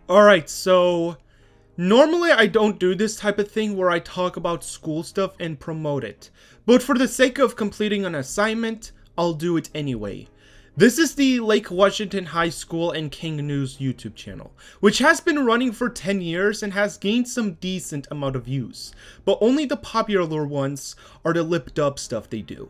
Alright, so normally I don't do this type of thing where I talk about school stuff and promote it. But for the sake of completing an assignment, I'll do it anyway. This is the Lake Washington High School and King News YouTube channel, which has been running for 10 years and has gained some decent amount of views. But only the popular ones are the lip dub stuff they do.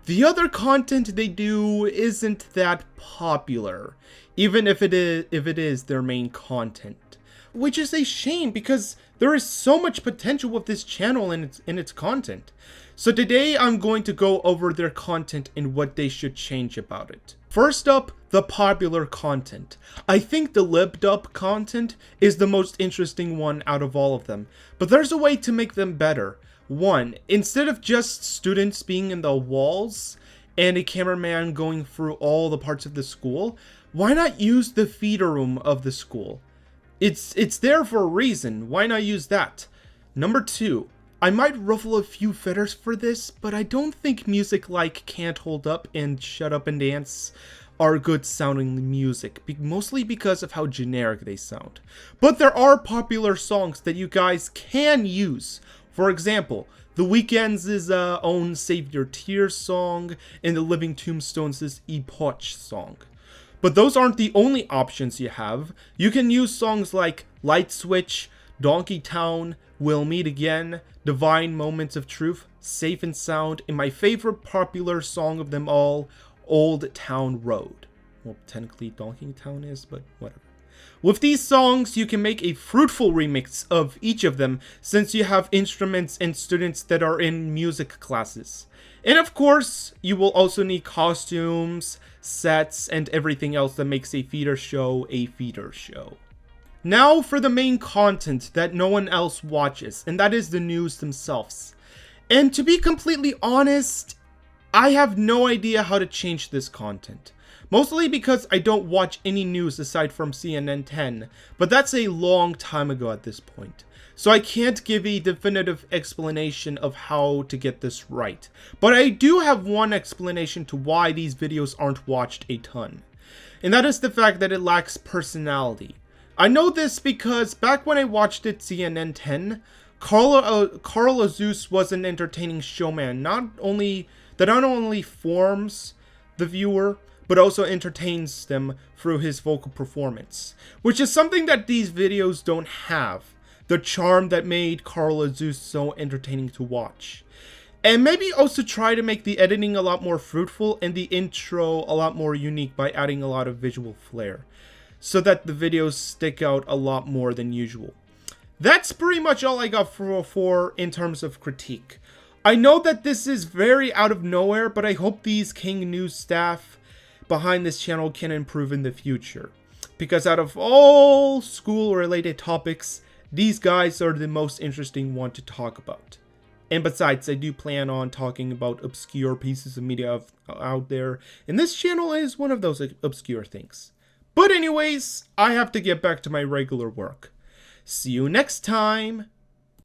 The other content they do isn't that popular, even if it is their main content. Which is a shame because there is so much potential with this channel and its content. So today I'm going to go over their content and what they should change about it. First up, the popular content. I think the lip dub content is the most interesting one out of all of them, but there's a way to make them better. One, instead of just students being in the walls and a cameraman going through all the parts of the school, why not use the feeder room of the school? It's there for a reason, why not use that? Number two, I might ruffle a few feathers for this, but I don't think music like Can't Hold Up and Shut Up and Dance are good sounding music, mostly because of how generic they sound. But there are popular songs that you guys can use. For example, The Weeknd's own Save Your Tears song and the Living Tombstones' Epoch song. But those aren't the only options you have. You can use songs like Light Switch, Donkey Town, We'll Meet Again, Divine Moments of Truth, Safe and Sound, and my favorite popular song of them all, Old Town Road. Well, technically Donkey Town is, but whatever. With these songs, you can make a fruitful remix of each of them since you have instruments and students that are in music classes. And of course, you will also need costumes, sets, and everything else that makes a feeder show a feeder show. Now for the main content that no one else watches, and that is the news themselves. And to be completely honest, I have no idea how to change this content. Mostly because I don't watch any news aside from CNN 10, but that's a long time ago at this point. So I can't give a definitive explanation of how to get this right. But I do have one explanation to why these videos aren't watched a ton. And that is the fact that it lacks personality. I know this because back when I watched it CNN 10, Carl Azus was an entertaining showman that not only forms the viewer, but also entertains them through his vocal performance, which is something that these videos don't have, the charm that made Carl Azus so entertaining to watch. And maybe also try to make the editing a lot more fruitful and the intro a lot more unique by adding a lot of visual flair, so that the videos stick out a lot more than usual. That's pretty much all I got for in terms of critique. I know that this is very out of nowhere, but I hope these King News staff behind this channel can improve in the future. Because out of all school related topics, these guys are the most interesting one to talk about. And besides, I do plan on talking about obscure pieces of media out there, and this channel is one of those obscure things. But anyways, I have to get back to my regular work. See you next time!